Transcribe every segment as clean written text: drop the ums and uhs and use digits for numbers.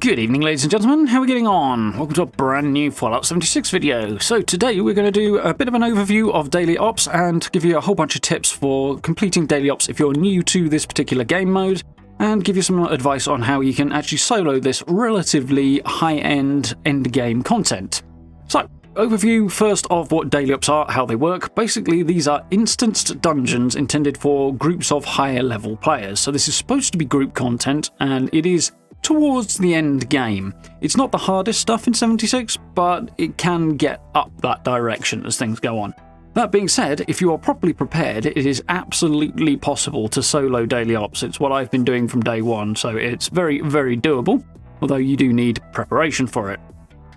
Good evening, ladies and gentlemen. How are we getting on? Welcome to a brand new Fallout 76 video. So today we're going to do a bit of an overview of daily ops and give you a whole bunch of tips for completing daily ops if you're new to this particular game mode, and give you some advice on how you can actually solo this relatively high-end end-game content. So, overview first of what daily ops are, how they work. Basically, these are instanced dungeons intended for groups of higher level players. So this is supposed to be group content, and it is towards the end game. It's not the hardest stuff in 76, but it can get up that direction as things go on. That being said, if you are properly prepared, it is absolutely possible to solo daily ops. It's what I've been doing from day one, so it's very, very doable, although you do need preparation for it.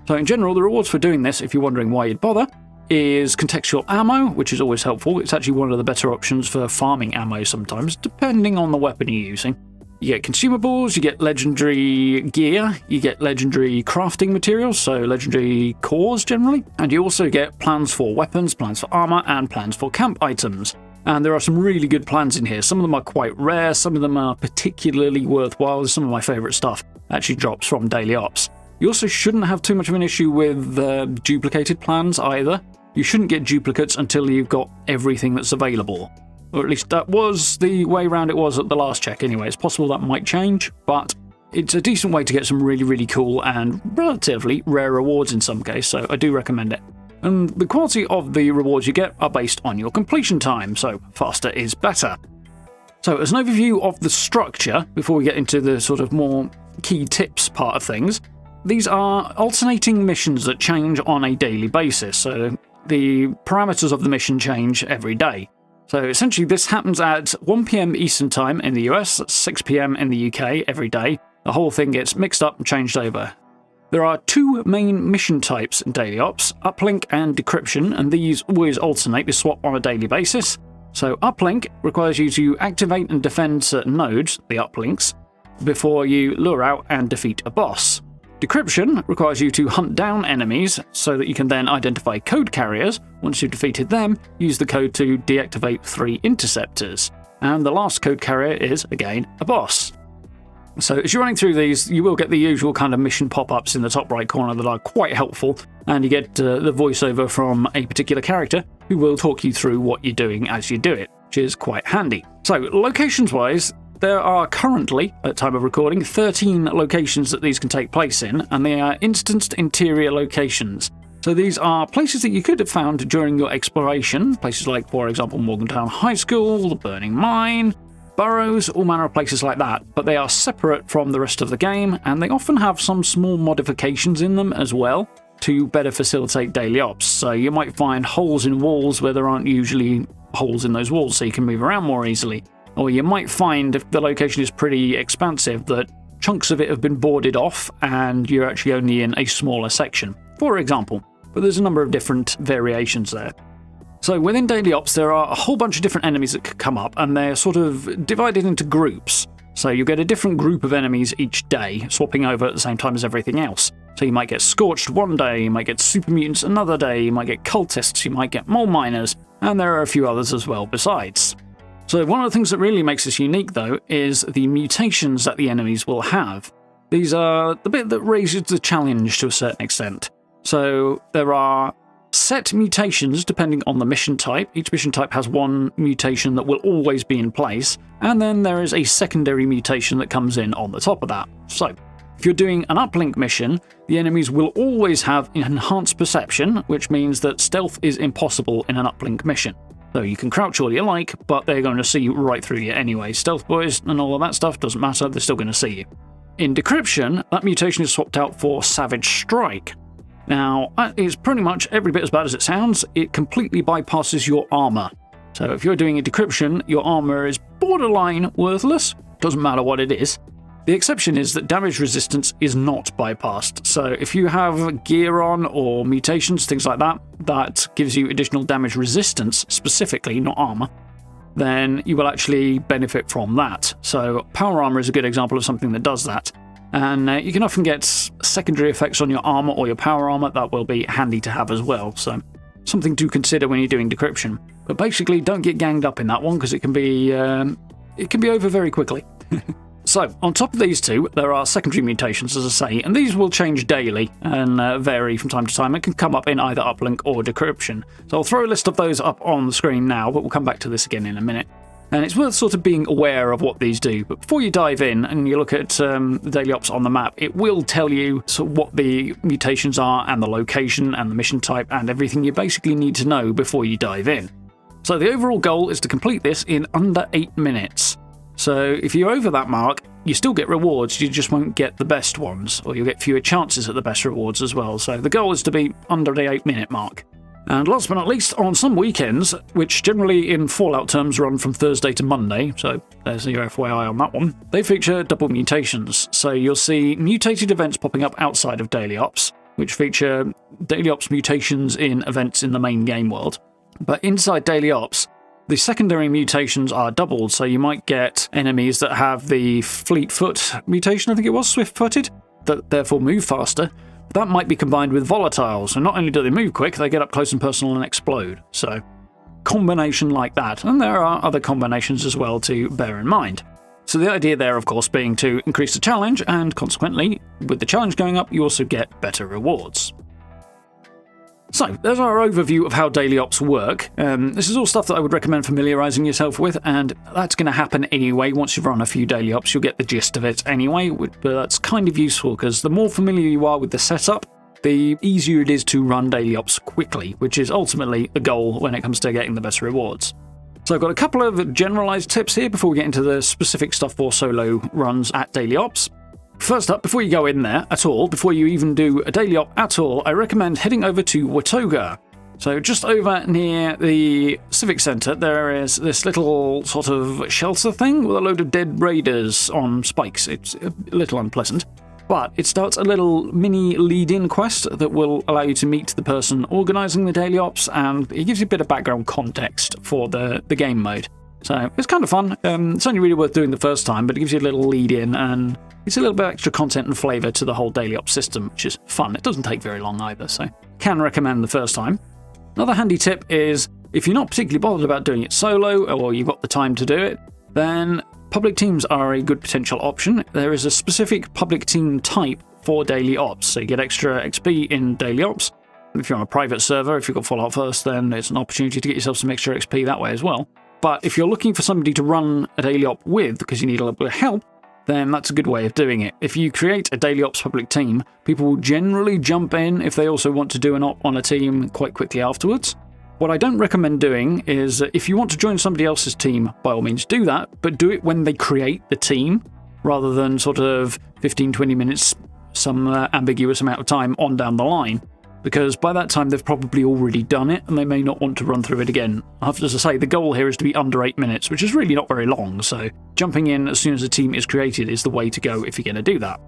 So in general, the rewards for doing this, if you're wondering why you'd bother, is contextual ammo, which is always helpful. It's actually one of the better options for farming ammo sometimes, depending on the weapon you're using. You get consumables, you get legendary gear, you get legendary crafting materials, so legendary cores generally, and you also get plans for weapons, plans for armor, and plans for camp items. And there are some really good plans in here. Some of them are quite rare, some of them are particularly worthwhile. Some of my favourite stuff actually drops from daily ops. You also shouldn't have too much of an issue with duplicated plans either. You shouldn't get duplicates until you've got everything that's available. Or at least that was the way around it was at the last check anyway. It's possible that might change, but it's a decent way to get some really, really cool and relatively rare rewards in some case, so I do recommend it. And the quality of the rewards you get are based on your completion time, so faster is better. So as an overview of the structure, before we get into the sort of more key tips part of things, these are alternating missions that change on a daily basis, so the parameters of the mission change every day. So essentially this happens at 1 PM Eastern Time in the US, that's 6 PM in the UK every day. The whole thing gets mixed up and changed over. There are two main mission types in daily ops, uplink and decryption, and these always alternate, they swap on a daily basis. So uplink requires you to activate and defend certain nodes, the uplinks, before you lure out and defeat a boss. Decryption requires you to hunt down enemies so that you can then identify code carriers. Once you've defeated them, use the code to deactivate 3 interceptors. And the last code carrier is, again, a boss. So as you're running through these, you will get the usual kind of mission pop-ups in the top right corner that are quite helpful, and you get the voiceover from a particular character who will talk you through what you're doing as you do it, which is quite handy. So locations-wise, there are currently, at time of recording, 13 locations that these can take place in, and they are instanced interior locations. So these are places that you could have found during your exploration, places like, for example, Morgantown High School, the Burning Mine, Burrows, all manner of places like that, but they are separate from the rest of the game, and they often have some small modifications in them as well to better facilitate daily ops. So you might find holes in walls where there aren't usually holes in those walls, so you can move around more easily. Or you might find, if the location is pretty expansive, that chunks of it have been boarded off and you're actually only in a smaller section, for example. But there's a number of different variations there. So within daily ops, there are a whole bunch of different enemies that could come up, and they're sort of divided into groups. So you get a different group of enemies each day, swapping over at the same time as everything else. So you might get Scorched one day, you might get Super Mutants another day, you might get Cultists, you might get Mole Miners, and there are a few others as well besides. So one of the things that really makes this unique, though, is the mutations that the enemies will have. These are the bit that raises the challenge to a certain extent. So there are set mutations depending on the mission type. Each mission type has one mutation that will always be in place, and then there is a secondary mutation that comes in on the top of that. So if you're doing an uplink mission, the enemies will always have enhanced perception, which means that stealth is impossible in an uplink mission. So you can crouch all you like, but they're going to see right through you anyway. Stealth boys and all of that stuff doesn't matter, they're still going to see you. In decryption, that mutation is swapped out for Savage Strike. Now, that is pretty much every bit as bad as it sounds. It completely bypasses your armor. So if you're doing a decryption, your armor is borderline worthless. Doesn't matter what it is. The exception is that damage resistance is not bypassed. So if you have gear on or mutations, things like that, that gives you additional damage resistance, specifically, not armor, then you will actually benefit from that. So power armor is a good example of something that does that. And you can often get secondary effects on your armor or your power armor that will be handy to have as well. So something to consider when you're doing decryption. But basically, don't get ganged up in that one because it can be over very quickly. So, on top of these two, there are secondary mutations, as I say, and these will change daily and vary from time to time. It can come up in either uplink or decryption. So I'll throw a list of those up on the screen now, but we'll come back to this again in a minute. And it's worth sort of being aware of what these do. But before you dive in and you look at the daily ops on the map, it will tell you sort of what the mutations are and the location and the mission type and everything you basically need to know before you dive in. So the overall goal is to complete this in under 8 minutes. So if you're over that mark, you still get rewards, you just won't get the best ones, or you'll get fewer chances at the best rewards as well. So the goal is to be under the 8-minute mark. And last but not least, on some weekends, which generally in Fallout terms run from Thursday to Monday, so there's your FYI on that one, they feature double mutations. So you'll see mutated events popping up outside of daily ops, which feature daily ops mutations in events in the main game world. But inside daily ops, the secondary mutations are doubled, so you might get enemies that have the fleet foot mutation, I think it was, swift-footed, that therefore move faster. That might be combined with volatiles, so not only do they move quick, they get up close and personal and explode. So, combination like that. And there are other combinations as well to bear in mind. So the idea there, of course, being to increase the challenge, and consequently, with the challenge going up, you also get better rewards. So, there's our overview of how daily ops work. This is all stuff that I would recommend familiarising yourself with, and that's going to happen anyway. Once you've run a few daily ops, you'll get the gist of it anyway, but that's kind of useful, because the more familiar you are with the setup, the easier it is to run daily ops quickly, which is ultimately the goal when it comes to getting the best rewards. So I've got a couple of generalised tips here before we get into the specific stuff for solo runs at daily ops. First up, before you go in there at all, before you even do a daily op at all, I recommend heading over to Watoga. So just over near the Civic Centre, there is this little sort of shelter thing with a load of dead raiders on spikes. It's a little unpleasant, but it starts a little mini lead-in quest that will allow you to meet the person organising the daily ops, and it gives you a bit of background context for the game mode. So it's kind of fun. It's only really worth doing the first time, but it gives you a little lead-in, and it's a little bit extra content and flavour to the whole daily ops system, which is fun. It doesn't take very long either, so can recommend the first time. Another handy tip is, if you're not particularly bothered about doing it solo, or you've got the time to do it, then public teams are a good potential option. There is a specific public team type for daily ops, so you get extra XP in daily ops. If you're on a private server, if you've got Fallout first, then it's an opportunity to get yourself some extra XP that way as well. But if you're looking for somebody to run a daily op with, because you need a little bit of help, then that's a good way of doing it. If you create a daily ops public team, people will generally jump in if they also want to do an op on a team quite quickly afterwards. What I don't recommend doing is, if you want to join somebody else's team, by all means do that, but do it when they create the team, rather than sort of 15-20 minutes, some ambiguous amount of time on down the line. Because by that time they've probably already done it, and they may not want to run through it again. As I say, the goal here is to be under 8 minutes, which is really not very long, so jumping in as soon as a team is created is the way to go if you're going to do that.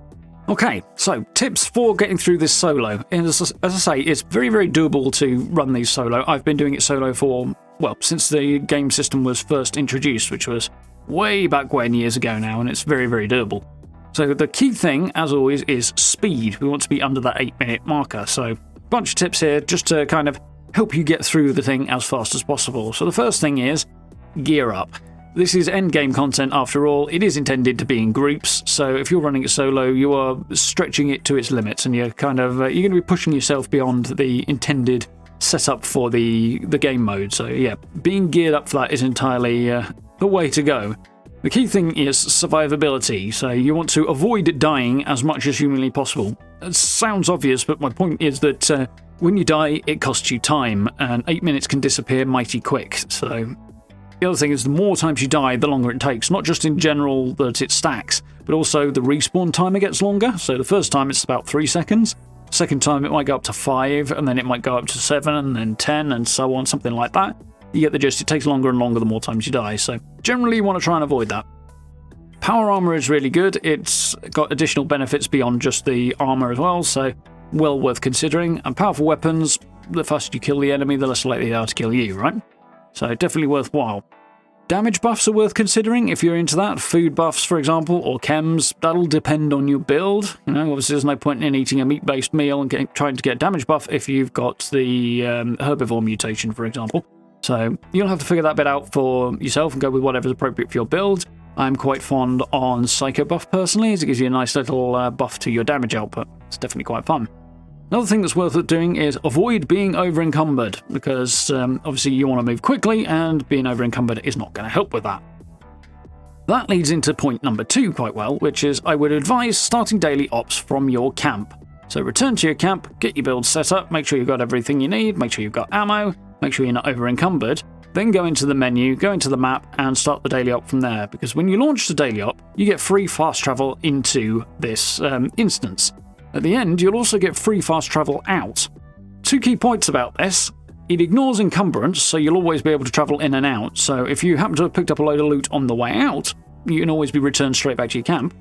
Okay, so tips for getting through this solo. As I say, it's very, very doable to run these solo. I've been doing it solo for, well, since the game system was first introduced, which was way back when, years ago now, and it's very, very doable. So the key thing, as always, is speed. We want to be under that 8-minute marker, so bunch of tips here just to kind of help you get through the thing as fast as possible. So the first thing is gear up. This is endgame content after all. It is intended to be in groups, so if you're running it solo, you are stretching it to its limits, and you're going to be pushing yourself beyond the intended setup for the game mode. So yeah, being geared up for that is entirely the way to go. The key thing is survivability, so you want to avoid dying as much as humanly possible. It sounds obvious, but my point is that when you die, it costs you time, and 8 minutes can disappear mighty quick. So the other thing is, the more times you die, the longer it takes. Not just in general that it stacks, but also the respawn timer gets longer. So the first time it's about 3 seconds. Second time it might go up to 5, and then it might go up to 7, and then 10, and so on, something like that. You get the gist. It takes longer and longer the more times you die, so generally you want to try and avoid that. Power armor is really good. It's got additional benefits beyond just the armor as well, so well worth considering. And powerful weapons, the faster you kill the enemy, the less likely they are to kill you, right? So definitely worthwhile. Damage buffs are worth considering if you're into that. Food buffs, for example, or chems. That'll depend on your build. You know, obviously there's no point in eating a meat-based meal and trying to get damage buff if you've got the herbivore mutation, for example. So you'll have to figure that bit out for yourself and go with whatever's appropriate for your build. I'm quite fond on Psycho buff personally, as it gives you a nice little buff to your damage output. It's definitely quite fun. Another thing that's worth doing is avoid being over-encumbered, because obviously you want to move quickly, and being over-encumbered is not going to help with that. That leads into point number 2 quite well, which is I would advise starting daily ops from your camp. So return to your camp, get your build set up, make sure you've got everything you need, make sure you've got ammo, make sure you're not over-encumbered, then go into the menu, go into the map, and start the daily op from there, because when you launch the daily op, you get free fast travel into this instance. At the end, you'll also get free fast travel out. 2 key points about this. It ignores encumbrance, so you'll always be able to travel in and out, so if you happen to have picked up a load of loot on the way out, you can always be returned straight back to your camp.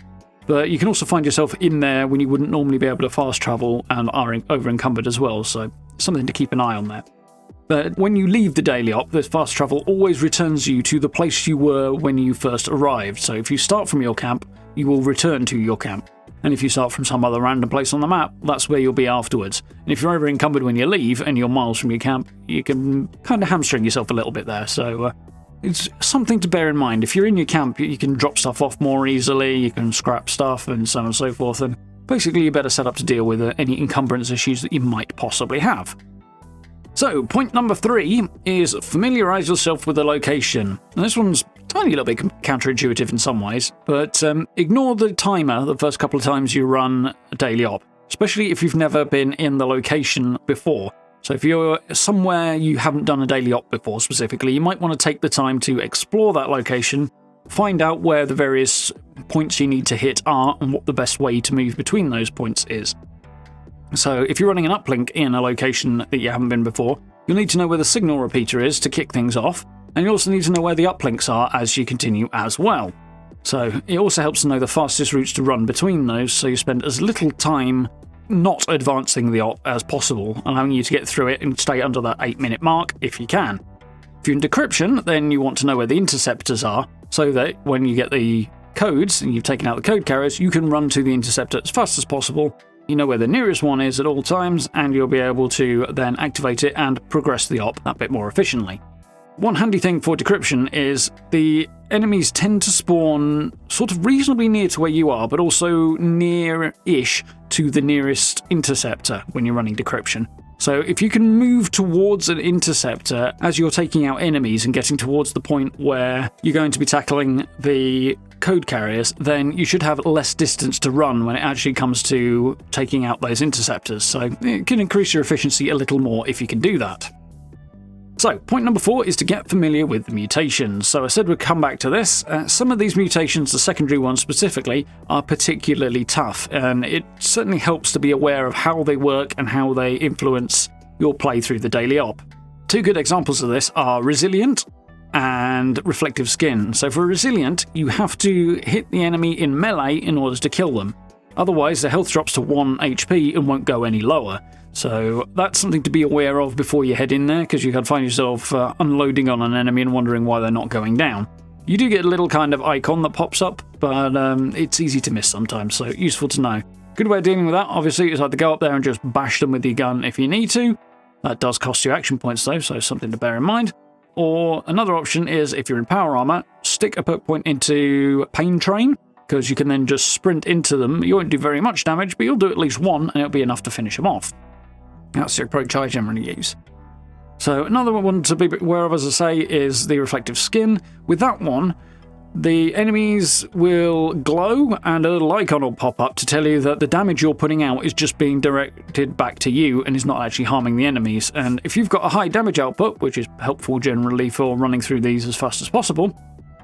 But you can also find yourself in there when you wouldn't normally be able to fast travel and are over-encumbered as well, so something to keep an eye on there. But when you leave the daily op, this fast travel always returns you to the place you were when you first arrived. So if you start from your camp, you will return to your camp. And if you start from some other random place on the map, that's where you'll be afterwards. And if you're over-encumbered when you leave and you're miles from your camp, you can kind of hamstring yourself a little bit there. So it's something to bear in mind. If you're in your camp, you can drop stuff off more easily, you can scrap stuff and so on and so forth. And basically you're better set up to deal with any encumbrance issues that you might possibly have. So, point number 3 is familiarise yourself with the location. And this one's a tiny little bit counterintuitive in some ways, but ignore the timer the first couple of times you run a daily op, especially if you've never been in the location before. So if you're somewhere you haven't done a daily op before specifically, you might want to take the time to explore that location, find out where the various points you need to hit are and what the best way to move between those points is. So if you're running an uplink in a location that you haven't been before, you'll need to know where the signal repeater is to kick things off, and you also need to know where the uplinks are as you continue as well. So it also helps to know the fastest routes to run between those, so you spend as little time not advancing the op as possible, allowing you to get through it and stay under that 8-minute mark if you can. If you're in decryption, then you want to know where the interceptors are, so that when you get the codes and you've taken out the code carriers, you can run to the interceptor as fast as possible. You know where the nearest one is at all times, and you'll be able to then activate it and progress the op that bit more efficiently. One handy thing for decryption is the enemies tend to spawn sort of reasonably near to where you are, but also near-ish to the nearest interceptor when you're running decryption. So if you can move towards an interceptor as you're taking out enemies and getting towards the point where you're going to be tackling the code carriers, then you should have less distance to run when it actually comes to taking out those interceptors. So it can increase your efficiency a little more if you can do that. So, point number 4 is to get familiar with the mutations. So I said we'd come back to this. Some of these mutations, the secondary ones specifically, are particularly tough, and it certainly helps to be aware of how they work and how they influence your play through the daily op. 2 good examples of this are Resilient and Reflective Skin. So for Resilient, you have to hit the enemy in melee in order to kill them. Otherwise, the health drops to 1 HP and won't go any lower. So that's something to be aware of before you head in there, because you can find yourself unloading on an enemy and wondering why they're not going down. You do get a little kind of icon that pops up, but it's easy to miss sometimes, so useful to know. Good way of dealing with that, obviously, is either go up there and just bash them with your gun if you need to. That does cost you action points though, so something to bear in mind. Or another option is, if you're in power armor, stick a perk point into Pain Train, because you can then just sprint into them. You won't do very much damage, but you'll do at least 1, and it'll be enough to finish them off. That's the approach I generally use. So another one to be aware of, as I say, is the Reflective Skin. With that one, the enemies will glow and a little icon will pop up to tell you that the damage you're putting out is just being directed back to you and is not actually harming the enemies. And if you've got a high damage output, which is helpful generally for running through these as fast as possible,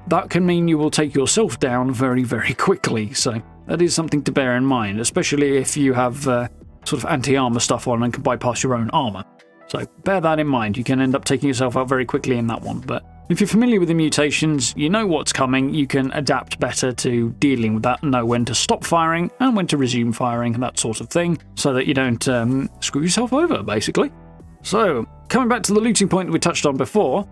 that can mean you will take yourself down very, very quickly. So that is something to bear in mind, especially if you have sort of anti-armor stuff on and can bypass your own armor. So bear that in mind. You can end up taking yourself out very quickly in that one. But if you're familiar with the mutations, you know what's coming, you can adapt better to dealing with that and know when to stop firing and when to resume firing and that sort of thing, so that you don't screw yourself over, basically. So, coming back to the looting point we touched on before,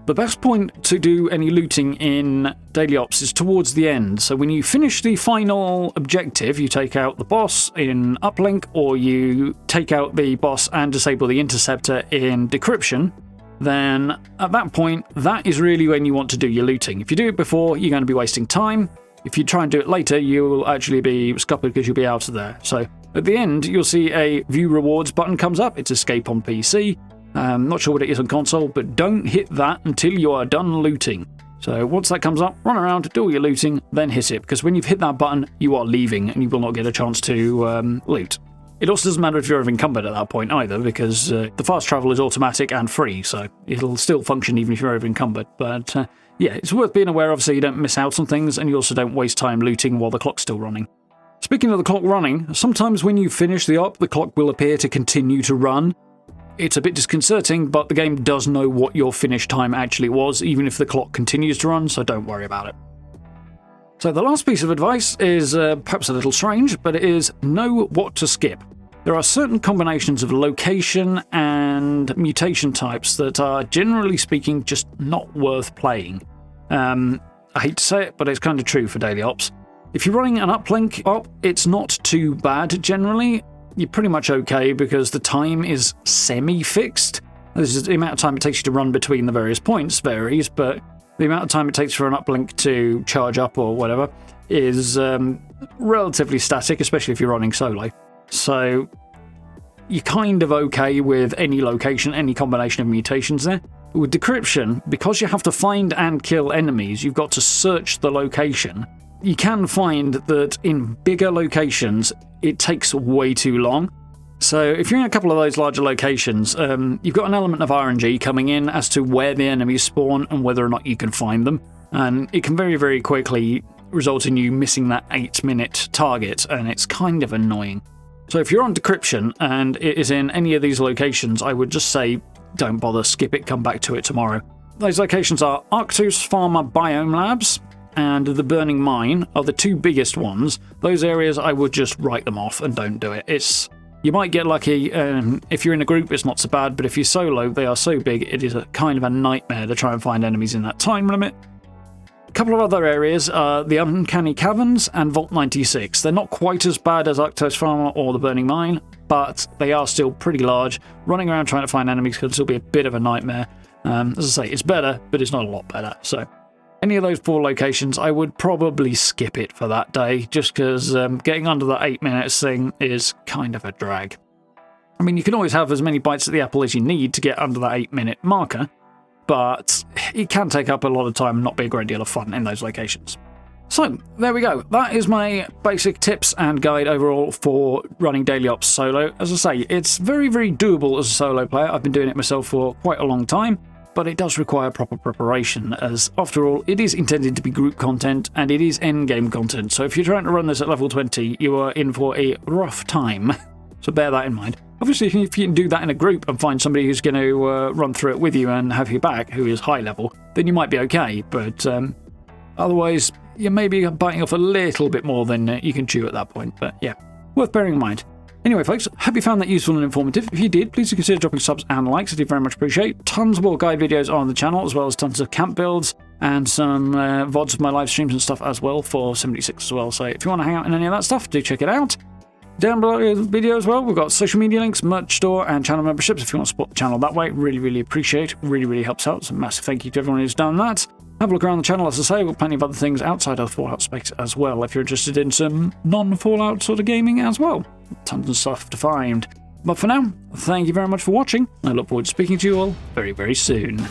the best point to do any looting in Daily Ops is towards the end. So when you finish the final objective, you take out the boss in Uplink, or you take out the boss and disable the interceptor in Decryption, then at that point, that is really when you want to do your looting. If you do it before, you're going to be wasting time. If you try and do it later, you will actually be scuppered because you'll be out of there. So at the end, you'll see a View Rewards button comes up. It's Escape on PC. Not sure what it is on console, but don't hit that until you are done looting. So once that comes up, run around, do all your looting, then hit it, because when you've hit that button, you are leaving and you will not get a chance to loot. It also doesn't matter if you're over-encumbered at that point either, because the fast travel is automatic and free, so it'll still function even if you're over-encumbered. But yeah, it's worth being aware of so you don't miss out on things, and you also don't waste time looting while the clock's still running. Speaking of the clock running, sometimes when you finish the op, the clock will appear to continue to run. It's a bit disconcerting, but the game does know what your finish time actually was, even if the clock continues to run, so don't worry about it. So the last piece of advice is perhaps a little strange, but it is know what to skip. There are certain combinations of location and mutation types that are, generally speaking, just not worth playing. I hate to say it, but it's kind of true for daily ops. If you're running an uplink op, it's not too bad generally. You're pretty much okay because the time is semi-fixed. The amount of time it takes you to run between the various points varies, but the amount of time it takes for an uplink to charge up or whatever is relatively static, especially if you're running solo. So you're kind of okay with any location, any combination of mutations there. With decryption, because you have to find and kill enemies, you've got to search the location. You can find that in bigger locations, it takes way too long. So if you're in a couple of those larger locations, you've got an element of RNG coming in as to where the enemies spawn and whether or not you can find them. And it can very, very quickly result in you missing that 8-minute target, and it's kind of annoying. So if you're on decryption and it is in any of these locations, I would just say don't bother, skip it, come back to it tomorrow. Those locations are Arctos Pharma Biome Labs and the Burning Mine are the two biggest ones. Those areas I would just write them off and don't do it. You might get lucky. If you're in a group, it's not so bad, but if you're solo, they are so big, it is a kind of a nightmare to try and find enemies in that time limit. A couple of other areas are the Uncanny Caverns and Vault 96. They're not quite as bad as Arctos Pharma or the Burning Mine, but they are still pretty large. Running around trying to find enemies could still be a bit of a nightmare. As I say, it's better, but it's not a lot better. So any of those 4 locations, I would probably skip it for that day, just because getting under that 8 minutes thing is kind of a drag. I mean, you can always have as many bites at the apple as you need to get under that 8-minute marker, but it can take up a lot of time and not be a great deal of fun in those locations. So, there we go. That is my basic tips and guide overall for running daily ops solo. As I say, it's very, very doable as a solo player. I've been doing it myself for quite a long time, but it does require proper preparation, as after all, it is intended to be group content and it is endgame content. So if you're trying to run this at level 20, you are in for a rough time. So bear that in mind. Obviously, if you can do that in a group and find somebody who's going to run through it with you and have you back, who is high level, then you might be okay. But otherwise, you may be biting off a little bit more than you can chew at that point. But yeah, worth bearing in mind. Anyway, folks, hope you found that useful and informative. If you did, please do consider dropping subs and likes. I do very much appreciate. Tons more guide videos on the channel, as well as tons of camp builds and some VODs of my live streams and stuff as well for 76 as well. So if you want to hang out in any of that stuff, do check it out. Down below the video as well, we've got social media links, merch store, and channel memberships. If you want to support the channel that way, really, really appreciate. Really, really helps out. So a massive thank you to everyone who's done that. Have a look around the channel, as I say. We've got plenty of other things outside of the Fallout space as well, if you're interested in some non-Fallout sort of gaming as well. Tons of stuff to find. But for now, thank you very much for watching. I look forward to speaking to you all very, very soon.